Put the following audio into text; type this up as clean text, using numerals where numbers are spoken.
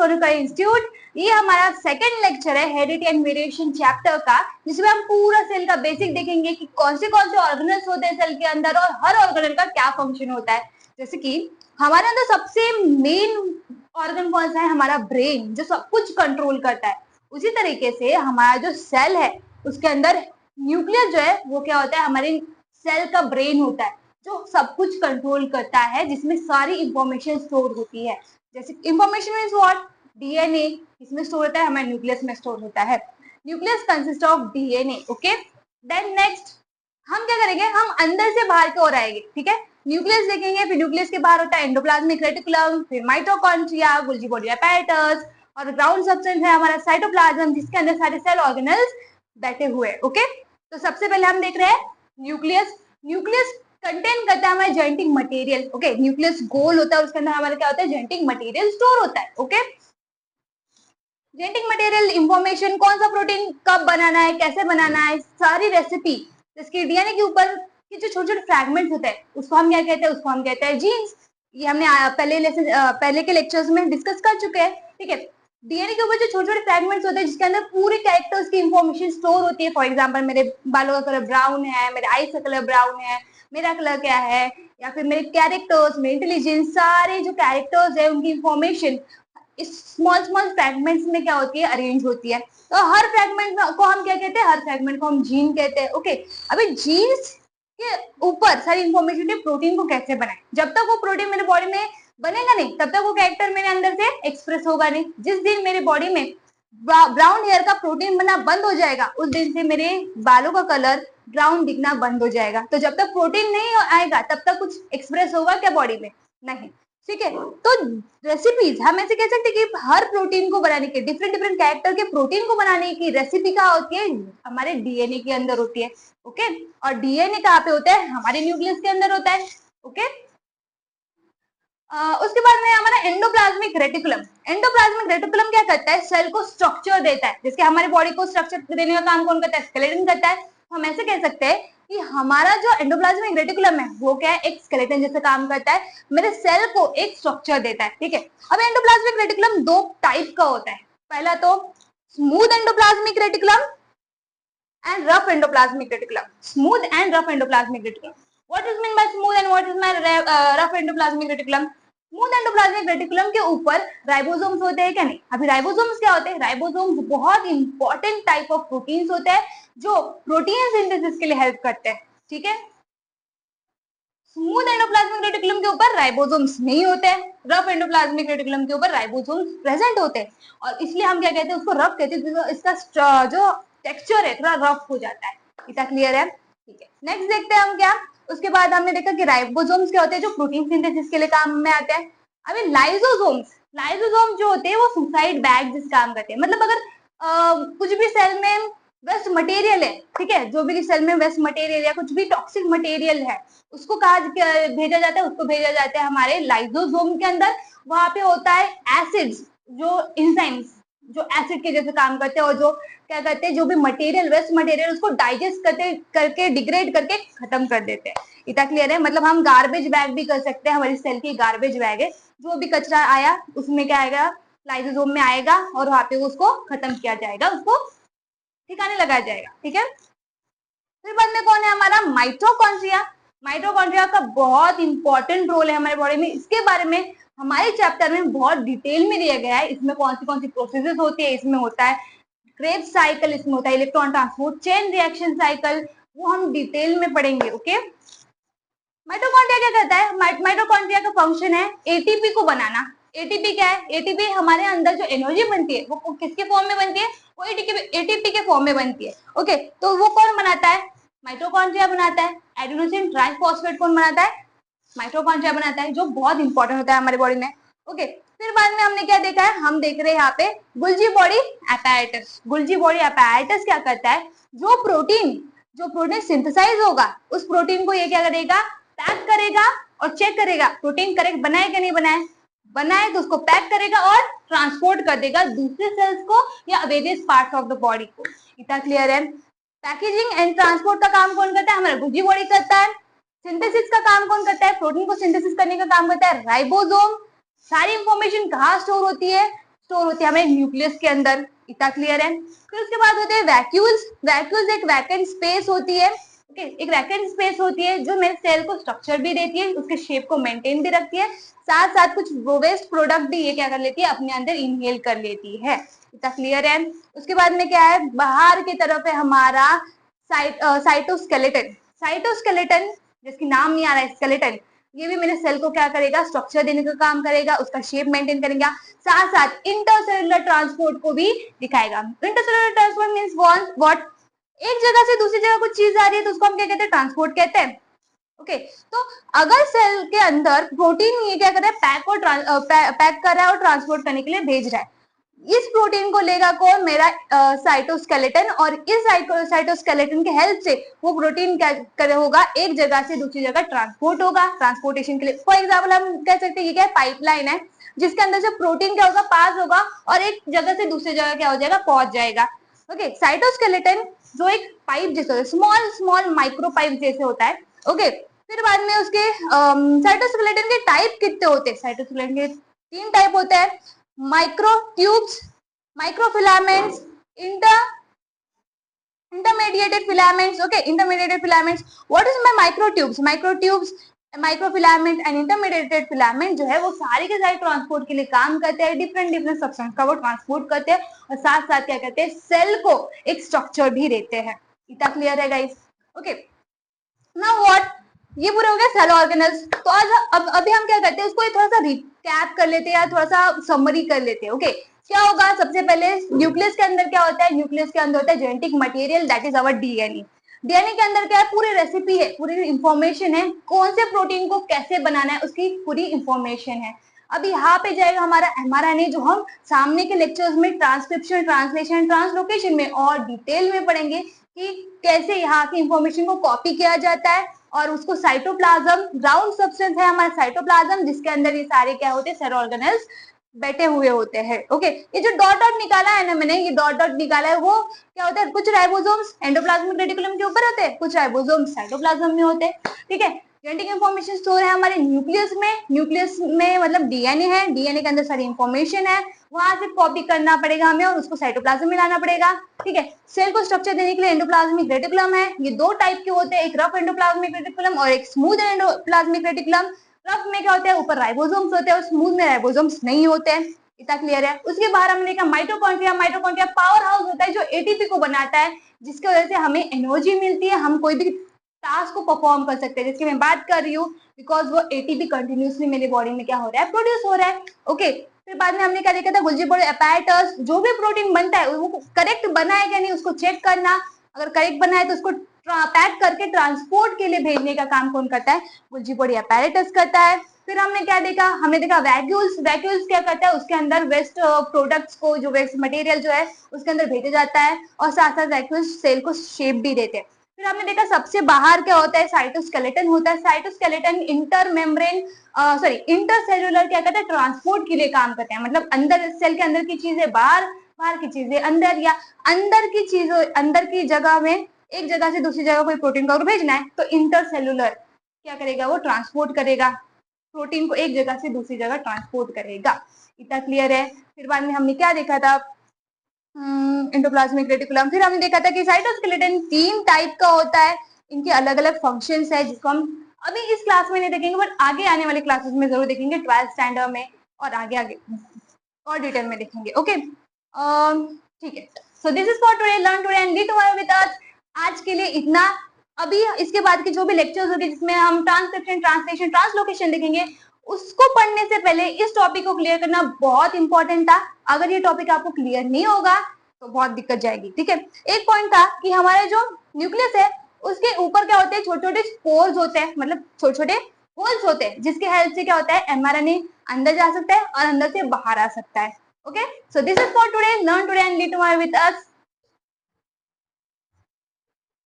Sonu institute. ये हमारा second lecture है हेरिडिटी एंड वेरिएशन चैप्टर का, जिसमें हम पूरा सेल का बेसिक देखेंगे कि कौन से ऑर्गेनल्स होते हैं सेल के अंदर और हर ऑर्गेनल का क्या फंक्शन होता है। जैसे कि हमारे अंदर सबसे मेन ऑर्गन कौन सा है, हमारा ब्रेन, जो सब कुछ कंट्रोल करता है। उसी तरीके से हमारा जो सेल है उसके अंदर न्यूक्लियस जो है वो क्या होता है, हमारे सेल का ब्रेन होता है जो सब कुछ कंट्रोल करता है, जिसमें सारी इंफॉर्मेशन स्टोर होती है। जैसे इंफॉर्मेशन मीन्स व्हाट, डीएनए इसमें स्टोर होता है, हमारे न्यूक्लियस में स्टोर होता है। Nucleus consist of DNA. Okay, then next हम क्या करेंगे, हम अंदर से बाहर की ओर आएंगे। ठीक है, न्यूक्लियस देखेंगे, फिर न्यूक्लियस के बाहर होता है एंडोप्लाज्मिक रेटिकुलम, फिर माइटोकॉन्ड्रिया, गोल्गी बॉडी apparatus, और ग्राउंड सब्सटेंस है हमारा साइटोप्लाज्म, जिसके अंदर सारे सेल ऑर्गेनल्स बैठे हुए। ओके, तो सबसे पहले हम देख रहे हैं न्यूक्लियस। न्यूक्लियस कंटेन करता है हमारे जेनेटिक मटेरियल। ओके, न्यूक्लियस गोल होता है, उसके अंदर हमारा क्या होता है, जेनेटिक मटेरियल स्टोर होता है। ओके, जेनेटिक मटेरियल इंफॉर्मेशन, कौन सा प्रोटीन कब बनाना है, कैसे बनाना है, सारी रेसिपी। जिसकी डीएनए के ऊपर के जो छोटे छोटे फ्रैगमेंट्स होते हैं उसको हम क्या कहते हैं, उसको हम कहते हैं जीन्स। ये हमने पहले के लेक्चर्स में डिस्कस कर चुके हैं। ठीक है, डीएनए के ऊपर जो छोटे छोटे फ्रैगमेंट्स होते हैं जिसके अंदर पूरे कैरेक्टर्स की इंफॉर्मेशन स्टोर होती है। फॉर एग्जाम्पल, मेरे बालों का कलर ब्राउन है, मेरे आईज का कलर ब्राउन है, मेरा कलर क्या है, या फिर मेरे कैरेक्टर्स, मेरे इंटेलिजेंस, सारे जो कैरेक्टर्स है उनकी इंफॉर्मेशन इस स्मॉल स्मॉल फ्रैगमेंट्स में क्या होती है, अरेंज होती है। तो हर फ्रैगमेंट को हम क्या कहते हैं, हर फ्रैगमेंट को हम जीन कहते हैं। ओके, अभी जीन्स के ऊपर सारी इंफॉर्मेशन है प्रोटीन को कैसे बनाए। जब तक वो प्रोटीन मेरे बॉडी में बनेगा नहीं तब तक वो कैरेक्टर मेरे अंदर से एक्सप्रेस होगा नहीं। जिस दिन मेरे बॉडी में ब्राउन हेयर का प्रोटीन बनना बंद हो जाएगा उस दिन से मेरे बालों का कलर ब्राउन दिखना बंद हो जाएगा। तो जब तक प्रोटीन नहीं आएगा तब तक कुछ एक्सप्रेस होगा क्या बॉडी में, नहीं। ठीक है, तो रेसिपीज हम ऐसे कह सकते हैं कि हर प्रोटीन को बनाने के, डिफरेंट डिफरेंट कैरेक्टर के प्रोटीन को बनाने की रेसिपी क्या होती है, हमारे डीएनए के अंदर होती है। ओके, और डीएनए कहाँ पे होता है, हमारे न्यूक्लियस के अंदर होता है। ओके, उसके बाद में हमारा एंडोप्लाज्मिक रेटिकुलम। एंडोप्लाज्मिक रेटिकुलम क्या करता है, सेल को स्ट्रक्चर देता है। जिसके हमारी बॉडी को स्ट्रक्चर देने का काम कौन करता है, स्केलेटन करता है। तो हम ऐसे कह सकते हैं कि हमारा जो एंडोप्लाज्मिक रेटिकुलम है वो क्या है, एक स्केलेटन जैसे काम करता है, मेरे सेल को एक स्ट्रक्चर देता है। ठीक है, अब एंडोप्लाज्मिक रेटिकुलम दो टाइप का होता है। पहला तो smooth endoplasmic reticulum and rough endoplasmic reticulum. Smooth and rough endoplasmic reticulum. What is mean by smooth and what is mean rough endoplasmic reticulum? Smooth endoplasmic reticulum के ऊपर राइबोसोम्स होते हैं क्या, नहीं। अभी राइबोसोम्स क्या होते हैं, राइबोसोम्स बहुत इंपॉर्टेंट टाइप ऑफ प्रोटीन्स होते हैं जो प्रोटीन सिंथेसिस के लिए हेल्प करते हैं। ठीक है, स्मूथ एंडोप्लाज्मिक रेटिकुलम के ऊपर राइबोसोम्स नहीं होते हैं, रफ एंडोप्लाज्मिक रेटिकुलम के ऊपर राइबोसोम्स प्रेजेंट होते हैं, और इसलिए हम क्या कहते हैं, उसको रफ कहते हैं। इसका जो टेक्सचर है थोड़ा रफ हो जाता है। इतना क्लियर है? ठीक है, नेक्स्ट देखते हैं हम क्या। उसके बाद हमने देखा कि राइबोसोम्स क्या होते हैं, जो प्रोटीन सिंथेसिस के लिए काम में आते हैं। अभी लाइसोसोम्स जो होते हैं वो सुसाइड बैग जिस काम करते हैं। मतलब अगर कुछ भी सेल में वेस्ट मटेरियल है, ठीक है, जो भी सेल में वेस्ट मटेरियल या कुछ भी टॉक्सिक मटेरियल है उसको कहा भेजा जाता है, उसको भेजा जाता है हमारे लाइसोसोम के अंदर। वहां पे होता है एसिड्स, जो एंजाइम्स जो एसिड के जैसे काम करते हैं, और जो क्या करते हैं, जो भी मटेरियल वेस्ट मटेरियल उसको डाइजेस्ट करके डिग्रेड करके खत्म कर देते हैं। इतना क्लियर है? मतलब हम गार्बेज बैग भी कर सकते हैं, हमारी सेल की गार्बेज बैग है, जो भी कचरा आया उसमें क्या आएगा, लाइसोसोम में आएगा और वहां पे उसको खत्म किया जाएगा, उसको ठिकाने लगाया जाएगा। ठीक है, फिर बाद में कौन है हमारा माइटोकॉन्ड्रिया। माइटोकॉन्ड्रिया का बहुत इंपॉर्टेंट रोल है हमारे बॉडी में। इसके बारे में हमारे चैप्टर में बहुत डिटेल में दिया गया है। इसमें कौन सी प्रोसेसेस होती है, इसमें होता है क्रेब्स साइकिल, इसमें होता है electron transport chain reaction cycle, वो हम डिटेल में पढ़ेंगे। ओके, माइटोकॉन्ड्रिया क्या करता है, माइटोकॉन्ड्रिया का फंक्शन है एटीपी को बनाना। एटीपी क्या है, एटीपी हमारे अंदर जो एनर्जी बनती है वो किसके फॉर्म में बनती है, वो एटीपी के फॉर्म में बनती है। ओके, तो वो कौन बनाता है, माइटोकॉन्ड्रिया बनाता है। एडेनोसिन ट्राइफॉस्फेट कौन बनाता है, माइटोकॉन्ड्रिया बनाता है, जो बहुत इंपॉर्टेंट होता है हमारे बॉडी में। ओके, फिर बाद में हमने क्या देखा है, हम देख रहे हैं यहाँ पे Golgi body apparatus। Golgi body apparatus क्या करता है, जो प्रोटीन सिंथेसाइज होगा उस प्रोटीन को ये क्या करेगा, पैक करेगा और चेक करेगा प्रोटीन करेक्ट बनाए कि नहीं बनाए तो उसको पैक करेगा और ट्रांसपोर्ट कर देगा दूसरे सेल्स को या various parts of the body को। इतना क्लियर है? पैकेजिंग एंड ट्रांसपोर्ट का काम कौन करता है, हमारा गोल्गी बॉडी करता है। सिंथेसिस का काम कौन करता है, प्रोटीन को सिंथेसिस करने का काम करता है राइबोसोम। सारी इंफॉर्मेशन कहाँ स्टोर होती है, स्टोर होती है हमारे न्यूक्लियस के अंदर। इतना क्लियर है? फिर उसके बाद होते हैं वैक्यूल्स। वैक्यूल्स एक वैकेंट स्पेस होती है, ओके, एक वैकेंट स्पेस होती है जो मेरे सेल को स्ट्रक्चर भी देती है, उसके शेप को मेंटेन भी रखती है, साथ साथ कुछ वेस्ट प्रोडक्ट भी ये क्या कर लेती है, अपने अंदर इनहेल कर लेती है। इतना क्लियर है? उसके बाद में क्या है, बाहर की तरफ है हमारा साइटोस्केलेटन। साइटोस्केलेटन जिसकी नाम नहीं आ रहा है, स्केलेटन, ये भी मेरे सेल को क्या करेगा, स्ट्रक्चर देने का काम करेगा, उसका शेप मेंटेन करेगा, साथ साथ इंटरसेलुलर ट्रांसपोर्ट को भी दिखाएगा। इंटरसेलुलर ट्रांसपोर्ट मींस व्हाट, एक जगह से दूसरी जगह कुछ चीज आ रही है तो उसको हम क्या कहते हैं, ट्रांसपोर्ट कहते हैं। ओके, तो अगर सेल के अंदर प्रोटीन ये क्या कर रहा है, पैक कर रहा है और ट्रांसपोर्ट करने के लिए भेज रहा है, इस प्रोटीन को लेगा कौन, मेरा साइटोस्केलेटन, और इस साइटोस्केलेटन के हेल्प से वो प्रोटीन क्या करे होगा, एक जगह से दूसरी जगह ट्रांसपोर्ट होगा, ट्रांसपोर्टेशन के लिए। फॉर एग्जाम्पल हम कह सकते हैं ये क्या है, पाइपलाइन है जिसके अंदर से प्रोटीन क्या होगा, पास होगा और एक जगह से दूसरी जगह क्या हो जाएगा, पहुंच जाएगा। ओके, साइटोस्केलेटन जो एक पाइप जैसे होता है, स्मॉल स्मॉल माइक्रो पाइप जैसे होता है। ओके, फिर बाद में उसके साइटोस्केलेटन के टाइप कितने होते हैं, साइटोस्केलेटन के 3 टाइप होते हैं, माइक्रोट्यूब्स, microfilaments, intermediated filaments. Okay, intermediated filaments. What is my microtubes? Microtubes, microfilament and intermediated filament जो है वो सारे के सारे ट्रांसपोर्ट के लिए काम करते हैं, डिफरेंट डिफरेंट सब्सटेंस का वो ट्रांसपोर्ट करते हैं और साथ साथ क्या करते हैं, सेल को एक स्ट्रक्चर भी देते हैं। इतना क्लियर है गाइस? ओके, नाउ व्हाट, ये पूरा हो गया सेल ऑर्गेनल्स। तो आज अभी हम क्या करते हैं, उसको थोड़ा सा रिकैप कर लेते हैं या थोड़ा सा समरी कर लेते हैं। ओके, क्या होगा, सबसे पहले न्यूक्लियस के अंदर क्या होता है, न्यूक्लियस के अंदर होता है genetic material, that is our DNA. DNA के अंदर क्या है, पूरी रेसिपी है, पूरी इंफॉर्मेशन है, कौन से प्रोटीन को कैसे बनाना है उसकी पूरी इंफॉर्मेशन है। अभी यहाँ पे जाएगा हमारा एमआरएनए, जो हम सामने के लेक्चर्स में ट्रांसक्रिप्शन, ट्रांसलेशन, ट्रांसलोकेशन में और डिटेल में पढ़ेंगे कि कैसे यहाँ की इंफॉर्मेशन को कॉपी किया जाता है और उसको साइटोप्लाज्म, ग्राउंड सब्सटेंस है हमारा साइटोप्लाज्म, जिसके अंदर ये सारे क्या होते हैं, सेल ऑर्गेनल्स बैठे हुए होते हैं। ओके, ये जो डॉट डॉट निकाला है ना मैंने, ये डॉट डॉट निकाला है, वो क्या होता है, कुछ राइबोसोम्स एंडोप्लाज्मिक रेटिकुलम के ऊपर होते हैं, कुछ राइबोसोम्स साइटोप्लाज्म में होते हैं। ठीक है, जेनेटिक इंफॉर्मेशन स्टोर है हमारे न्यूक्लियस में, न्यूक्लियस में मतलब डीएनए है, डीएनए के अंदर सारी इंफॉर्मेशन है, वहां से कॉपी करना पड़ेगा हमें और उसको साइटोप्लाज्म में लाना पड़ेगा। ठीक है, सेल को स्ट्रक्चर देने के लिए एंडोप्लाज्मिक रेटिकुलम है, ये 2 टाइप के होते हैं, एक रफ एंडोप्लाज्मिक रेटिकुलम और एक स्मूथ एंडोप्लाज्मिक रेटिकुलम। रफ में क्या होता है, ऊपर राइबोसोम्स होते हैं और स्मूथ में राइबोसोम्स नहीं होते हैं। इतना क्लियर है? उसके बाहर हमने देखा माइटोकॉन्ड्रिया। माइटोकॉन्ड्रिया पावर हाउस होता है जो एटीपी को बनाता है, जिसकी वजह से हमें एनर्जी मिलती है, हम कोई भी टास्क को परफॉर्म कर सकते हैं, जिसकी मैं बात कर रही हूँ, बिकॉज वो एटीपी कंटिन्यूसली मेरे बॉडी में क्या हो रहा है, प्रोड्यूस हो रहा है। ओके, फिर बाद में हमने क्या देखा था, गोल्जी बॉडी अपैरेटस, जो भी प्रोटीन बनता है वो करेक्ट बना है क्या नहीं उसको चेक करना, अगर करेक्ट बना है तो उसको पैक करके ट्रांसपोर्ट के लिए भेजने का काम कौन करता है, गोल्जी बॉडी अपैरेटस करता है। फिर हमने क्या देखा, हमने देखा वैक्यूल्स। वैक्यूल्स क्या करता है, उसके अंदर वेस्ट प्रोडक्ट्स को, जो वेस्ट मटेरियल जो है उसके अंदर भेजा जाता है और साथ साथ वैक्यूल्स सेल को शेप भी देते हैं। फिर हमने देखा सबसे बाहर क्या होता है, साइटोस्केलेटन होता है। साइटोस्केलेटन इंटरसेल्युलर क्या करता है, ट्रांसपोर्ट के लिए काम करते हैं, मतलब अंदर सेल के अंदर की चीजें बाहर, बाहर की चीजें अंदर, या अंदर की चीजों, अंदर की जगह में एक जगह से दूसरी जगह कोई प्रोटीन को भेजना है तो इंटरसेल्युलर क्या करेगा, वो ट्रांसपोर्ट करेगा, प्रोटीन को एक जगह से दूसरी जगह ट्रांसपोर्ट करेगा। इतना क्लियर है? फिर बाद में हमने क्या देखा था, एंडोप्लाज्मिक रेटिकुलम। फिर हमने देखा था कि साइटोस्केलेटन 3 टाइप का होता है, इनके अलग अलग फंक्शंस है, जिसको हम अभी इस क्लास में नहीं देखेंगे बट आगे आने वाले क्लासेस में जरूर देखेंगे, 12th स्टैंडर्ड में और आगे आगे और डिटेल में देखेंगे। ओके, ठीक है, so this is for today, learn today and read tomorrow with us. आज के लिए इतना। अभी इसके बाद के जो भी लेक्चर्स होंगे जिसमें हम ट्रांसक्रिप्शन, ट्रांसलेशन, ट्रांसलोकेशन देखेंगे, उसको पढ़ने से पहले इस टॉपिक को क्लियर करना बहुत इंपॉर्टेंट था। अगर ये टॉपिक आपको क्लियर नहीं होगा तो बहुत दिक्कत जाएगी। ठीक है, एक पॉइंट था कि हमारा जो न्यूक्लियस है उसके ऊपर क्या होते हैं, छोटे छोटे स्पोर्स होते हैं, मतलब छोटे छोटे होल्स होते हैं, जिसके हेल्प से क्या होता है, एमआरएनए अंदर जा सकता है और अंदर से बाहर आ सकता है। Okay, so this is for today, learn today and read tomorrow with us.